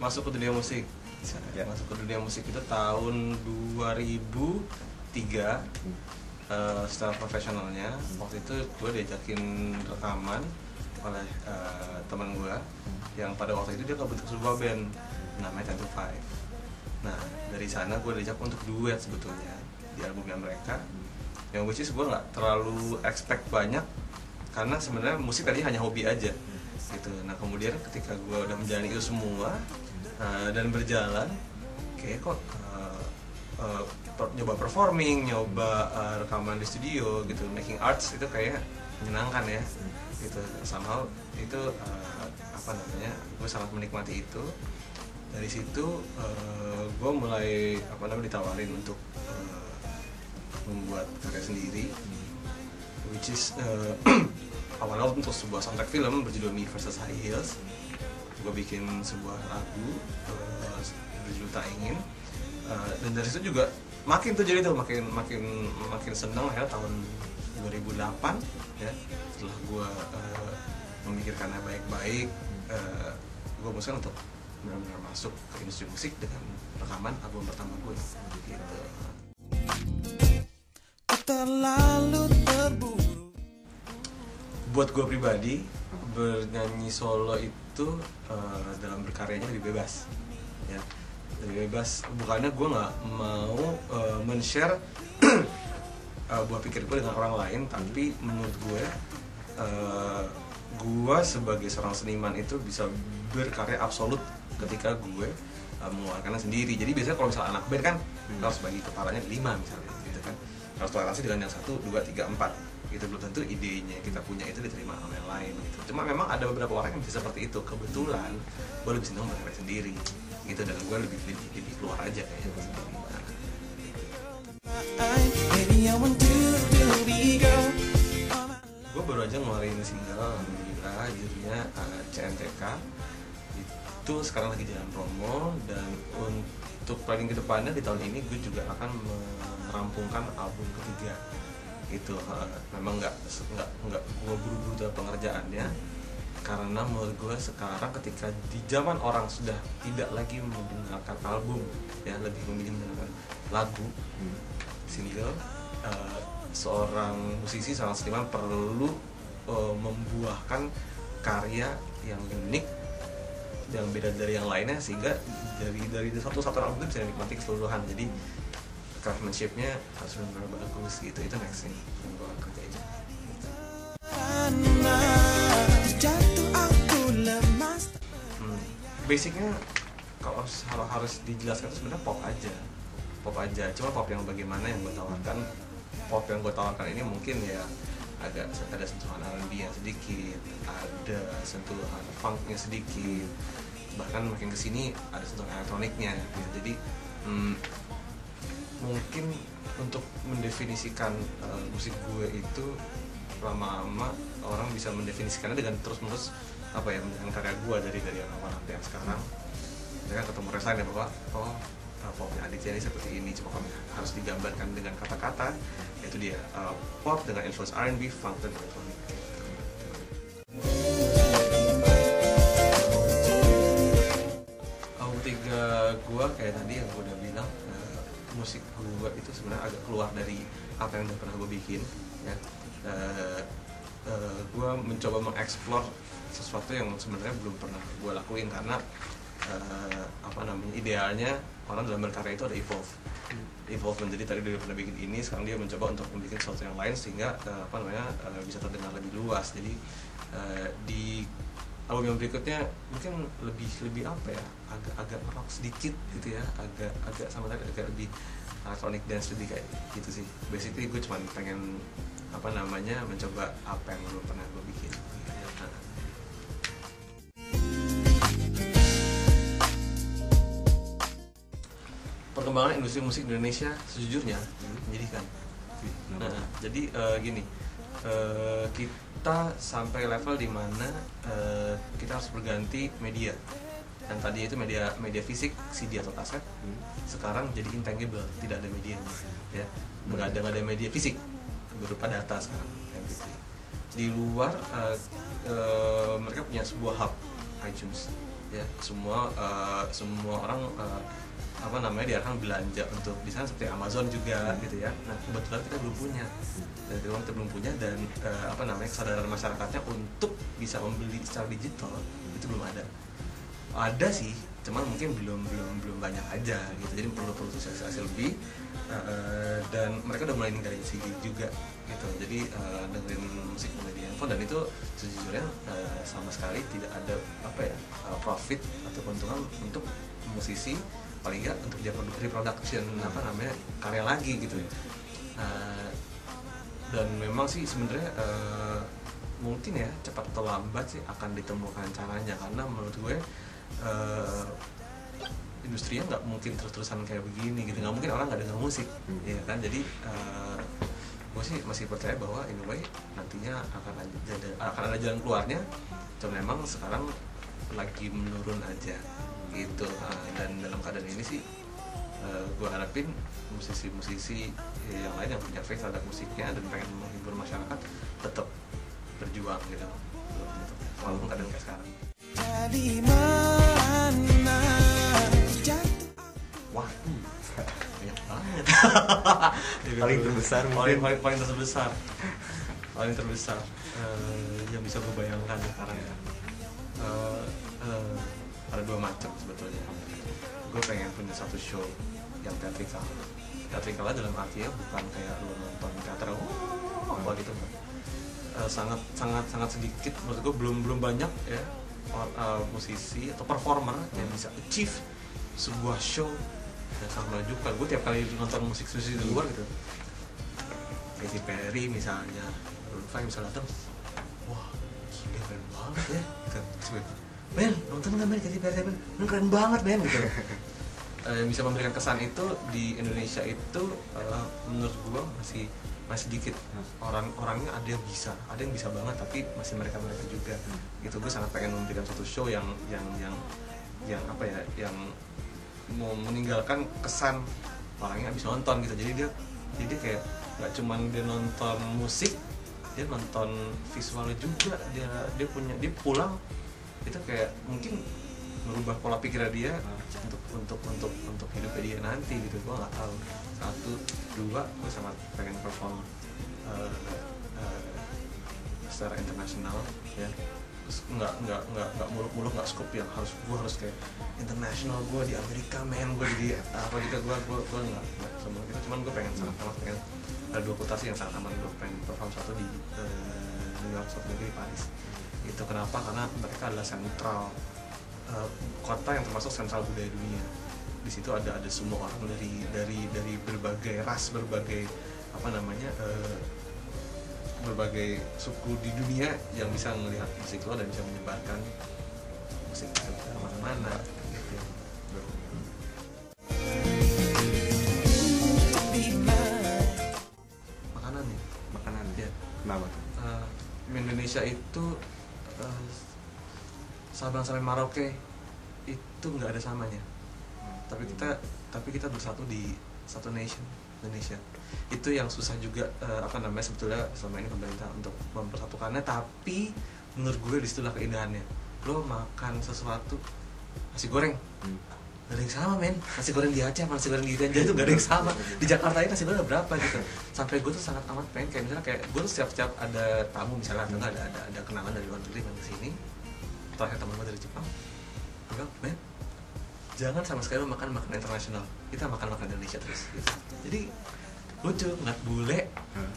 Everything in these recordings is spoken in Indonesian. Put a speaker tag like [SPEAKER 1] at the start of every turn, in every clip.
[SPEAKER 1] masuk ke dunia musik. Masuk ke dunia musik itu tahun 2003. Secara profesionalnya waktu itu gue diajakin rekaman oleh teman gue yang pada waktu itu dia kebentuk sebuah band namanya 10 to 5. Nah dari sana gue diajak untuk duet sebetulnya di albumnya mereka, yang which is gue nggak terlalu expect banyak karena sebenarnya musik tadi hanya hobi aja gitu. Nah kemudian ketika gue udah menjalani itu semua dan berjalan, kayak kok nyoba performing, nyoba rekaman di studio gitu, making arts itu kayak menyenangkan ya gitu. Somehow itu gue sangat menikmati itu. Dari situ gue mulai ditawarin untuk membuat karya sendiri, which is awalnya untuk sebuah soundtrack film berjudul Me Versus High Heels. Gue bikin sebuah lagu berjudul Tak Ingin, dan dari situ juga makin senang ya. Tahun 2008 ya, setelah gue memikirkannya baik-baik, gue memutuskan untuk benar-benar masuk ke industri musik dengan rekaman album pertama gue gitu. Terlalu terburu. Buat gue pribadi, bernyanyi solo itu dalam berkaryanya lebih bebas ya, lebih bebas. Bukannya gue nggak mau men-share buah pikir gue dengan orang lain, tapi menurut gue sebagai seorang seniman itu bisa berkarya absolut ketika gue mengeluarkannya sendiri. Jadi biasanya kalau misalnya anak band kan harus bagi kepalanya 5 misalnya gitu kan, harus toleransi dengan yang 1, 2, 3, 4 gitu. Belum tentu idenya yang kita punya itu diterima oleh yang lain gitu. Cuma memang ada beberapa orang yang bisa seperti itu. Kebetulan gue lebih senang berkarya sendiri gitu, dan gue lebih keluar aja kayaknya sendiri. Gue baru aja ngeluarin single alhamdulillah, judulnya CNTK. Itu sekarang lagi jalan promo, dan untuk planning ke depannya di tahun ini gue juga akan merampungkan album ketiga. Itu memang nggak gue buru-buru dalam pengerjaannya, karena menurut gue sekarang ketika di zaman orang sudah tidak lagi mendengarkan album ya, lebih memilih mendengarkan lagu, single, seorang musisi, seorang seniman perlu membuahkan karya yang unik, yang beda dari yang lainnya, sehingga dari satu album itu bisa dinikmati keseluruhan. Jadi craftsmanship-nya harus benar-benar bagus gitu. Itu next nih yang gue akan kerjain. Basicnya kalau harus dijelaskan itu sebenarnya pop aja. Cuma pop yang bagaimana yang gue tawarkan. Pop yang gue tawarkan ini mungkin ya ada sentuhan R&B yang sedikit, ada sentuhan funknya sedikit, bahkan makin kesini ada sentuhan elektroniknya gitu. Jadi mungkin untuk mendefinisikan musik gue itu, lama-lama orang bisa mendefinisikannya dengan terus-menerus dengan karya gue dari awal sampai yang sekarang. Saya kan ketemu resain ya bahwa popnya Aditya ini seperti ini. Cuma kalau harus digambarkan dengan kata-kata, yaitu dia pop dengan influence R&B, funk, dan elektronik. Tiga gue kayak tadi yang gue udah bilang, musik gue itu sebenarnya agak keluar dari apa yang udah pernah gue bikin ya. Gue mencoba mengeksplor sesuatu yang sebenarnya belum pernah gue lakuin, karena idealnya orang dalam berkarya itu ada evolve menjadi tadi dia pernah bikin ini, sekarang dia mencoba untuk membuat sesuatu yang lain sehingga bisa terdengar lebih luas. Jadi di album yang berikutnya mungkin lebih agak rock sedikit gitu ya, agak sama tadi agak lebih electronic dance, lebih kayak gitu sih. Basically gue cuma pengen mencoba apa yang belum pernah gue bikin. Perkembangan industri musik di Indonesia sejujurnya menyedihkan. Jadi gini, kita sampai level di mana kita harus berganti media. Dan tadi itu media fisik, CD atau kaset, sekarang jadi intangible, tidak ada medianya ya. Nggak ada media fisik berupa data sekarang MP3. Di luar mereka punya sebuah hub iTunes ya, semua orang apa namanya diarahkan belanja untuk di sana seperti Amazon juga gitu ya. Nah kebetulan kita belum punya, dan apa namanya kesadaran masyarakatnya untuk bisa membeli secara digital itu belum ada. Ada sih, cuman mungkin belum banyak aja gitu. Jadi perlu sosialisasi lebih, dan mereka udah mulai ninggalin CD juga gitu. Jadi dengerin musik mulai di handphone, dan itu sejujurnya sama sekali tidak ada apa ya profit atau keuntungan untuk musisi, paling nggak untuk dia reproduction apa namanya karya lagi gitu. Dan memang sih sebenarnya mungkin ya cepat atau lambat sih akan ditemukan caranya, karena menurut gue industrinya nggak mungkin terus-terusan kayak begini gitu, nggak mungkin orang nggak dengar musik ya kan. Jadi gue sih masih percaya bahwa in a way nantinya akan ada jalan keluarnya, cuma memang sekarang lagi menurun aja gitu. Dan dalam keadaan ini sih gue harapin musisi-musisi yang lain yang punya faith terhadap musiknya dan pengen menghibur masyarakat tetap berjuang gitu walaupun keadaan kayak sekarang. Wah, banyak banget.
[SPEAKER 2] Paling terbesar mungkin.
[SPEAKER 1] paling terbesar yang bisa gue bayangkan sekarang ya. Ada dua macam sebetulnya. Gue pengen punya satu show yang teatrikal dalam artinya bukan kayak lu nonton teater apa gitu. Sangat sedikit menurut gue, belum banyak ya musisi atau performer yang bisa achieve sebuah show yang sangat menakjubkan. Gue tiap kali nonton musik di luar gitu, Katy Perry misalnya, Rufai misalnya datang, wah gila keren banget ya gitu. Men, nonton nggak men Katy Perry? Men keren banget men gitu. Yang bisa memberikan kesan itu di Indonesia itu menurut gue masih dikit. Orang-orangnya ada yang bisa banget, tapi masih mereka juga gitu. Gue sangat pengen memberikan suatu show yang apa ya, yang mau meninggalkan kesan orangnya habis nonton gitu. Jadi dia kayak nggak cuman dia nonton musik, dia nonton visualnya juga. Dia pulang itu kayak mungkin merubah pola pikir dia untuk hidupnya dia nanti gitu. Gue nggak tahu. 1, 2, gue sangat pengen perform secara internasional ya. Terus nggak muluk-muluk, nggak scope yang harus kayak internasional. Gue di Amerika men, gue jadi apa gitu. Gue nggak semua gitu. Cuman gue sangat pengen ada 2 kota sih yang sangat aman. Gue pengen perform, satu di New York, satu lagi di Paris. Itu kenapa? Karena mereka adalah sentral kota yang termasuk sentral budaya dunia. Di situ ada semua orang dari berbagai ras, berbagai apa namanya berbagai suku di dunia yang bisa melihat musik lo dan bisa menyebarkan musik ke mana-mana gitu. Makanan ya.
[SPEAKER 2] Kenapa?
[SPEAKER 1] Indonesia itu Sabang sampai Merauke itu nggak ada samanya. Tapi kita bersatu di satu nation, Indonesia. Itu yang susah juga sebetulnya selama ini pemerintah untuk mempersatukannya. Tapi menurut gue disitulah keindahannya. Lo makan sesuatu, nasi goreng, gak ada yang sama men. Nasi goreng di Aceh sama nasi goreng di Ganja itu gak ada yang sama. Di Jakarta ini nasi goreng ada berapa gitu. Sampai gue tuh sangat amat pengen kayak misalnya kayak gue tuh setiap ada tamu misalnya atau ada kenalan dari luar negeri main kesini. Terakhir teman gue dari Jepang, gue bilang, men, jangan sama sekali makan makanan internasional, kita makan Indonesia terus gitu. Jadi lucu, ngeliat bule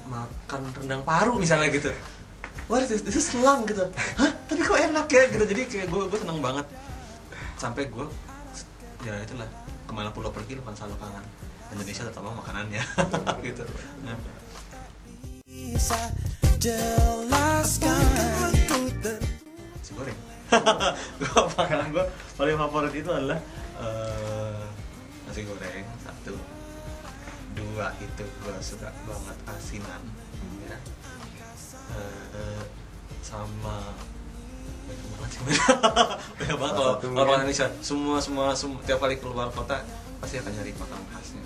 [SPEAKER 1] makan rendang paru misalnya gitu. Wah, itu selang gitu. Hah? Tapi kok enak ya gitu. Jadi kayak gue seneng banget. Sampai gue ya itulah, kemana pun lo pergi lo kan selalu kangen Indonesia, terutama makanannya gitu. Nah. Nasi goreng. Makanan gue paling favorit itu adalah nasi goreng 1, 2 itu gue suka banget asinan ya. Sama banyak banget kalau orang Indonesia semua tiap kali keluar kota pasti akan nyari makanan khasnya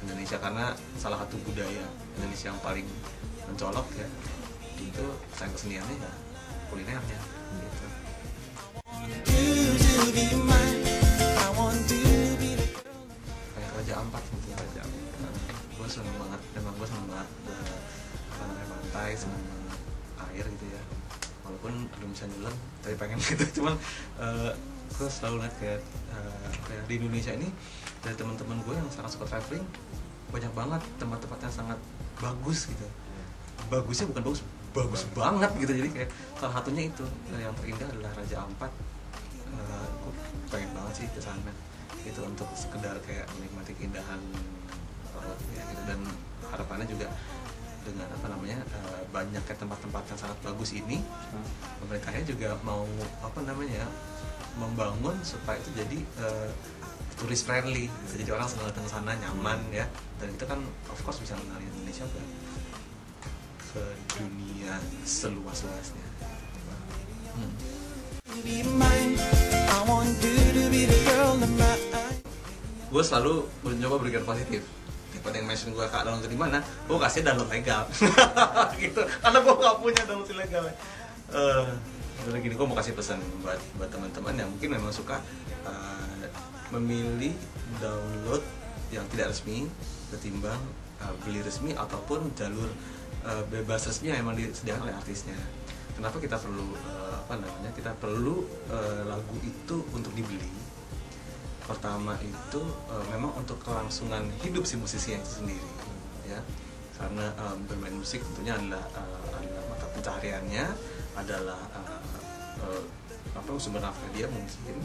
[SPEAKER 1] Indonesia, karena salah satu budaya Indonesia yang paling mencolok ya itu selain keseniannya ya kulinernya gitu.
[SPEAKER 3] be mine. I want you to be the
[SPEAKER 1] kayak Raja Ampat gitu. Raja Ampat. Gue seneng banget, memang gue seneng banget apa namanya, pantai, seneng banget air gitu ya. Walaupun belum bisa nyelam, tapi pengen gitu. Cuman gue selalu lihat kayak di Indonesia ini dari teman-teman gue yang sangat suka traveling, banyak banget tempat-tempat yang sangat bagus gitu. Bagusnya bukan bagus, bagus banget gitu. Jadi kayak salah satunya itu yang terindah adalah Raja Ampat. Gue pengen banget sih ke sana itu untuk sekedar kayak menikmati keindahan lautnya gitu. Dan harapannya juga dengan apa namanya banyaknya tempat-tempat yang sangat bagus ini, pemerintahnya juga mau apa namanya membangun supaya itu jadi turis friendly gitu. Jadi orang senang datang ke sana nyaman ya, dan itu kan of course bisa mengenalin Indonesia ke dunia seluas-luasnya.
[SPEAKER 3] be mine. I want you to be the girl of my eyes.
[SPEAKER 1] Gue selalu mencoba berpikir positif. Tipe yang mention gue kak download di mana, gue kasih download legal. Gitu, karena gue gak punya download ilegal. Jadi gini, gue mau kasih pesan buat teman-teman yang mungkin memang suka memilih download yang tidak resmi ketimbang beli resmi ataupun jalur bebas resmi yang memang disediakan oleh artisnya. Kenapa kita perlu kita perlu lagu itu untuk dibeli? Pertama itu memang untuk kelangsungan hidup si musisinya itu sendiri, ya. Karena bermain musik tentunya adalah mata pencahariannya, adalah sumber nafkah dia mungkin.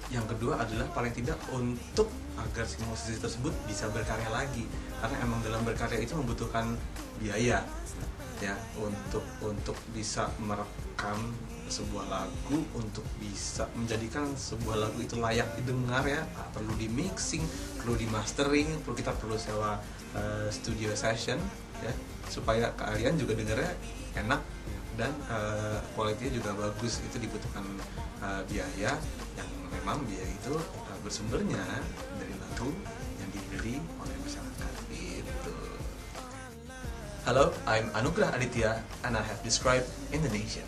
[SPEAKER 1] Yang kedua adalah paling tidak untuk agar si musisi tersebut bisa berkarya lagi, karena emang dalam berkarya itu membutuhkan biaya, ya, untuk bisa merekam sebuah lagu, untuk bisa menjadikan sebuah lagu itu layak didengar ya, perlu di mixing, perlu di mastering, perlu sewa studio session ya, supaya kalian juga dengarnya enak dan kualitinya juga bagus. Itu dibutuhkan biaya yang memang biaya itu bersumbernya dari lagu yang dibeli oleh masyarakat itu. Hello, I'm Anugrah Aditya and I have described Indonesia.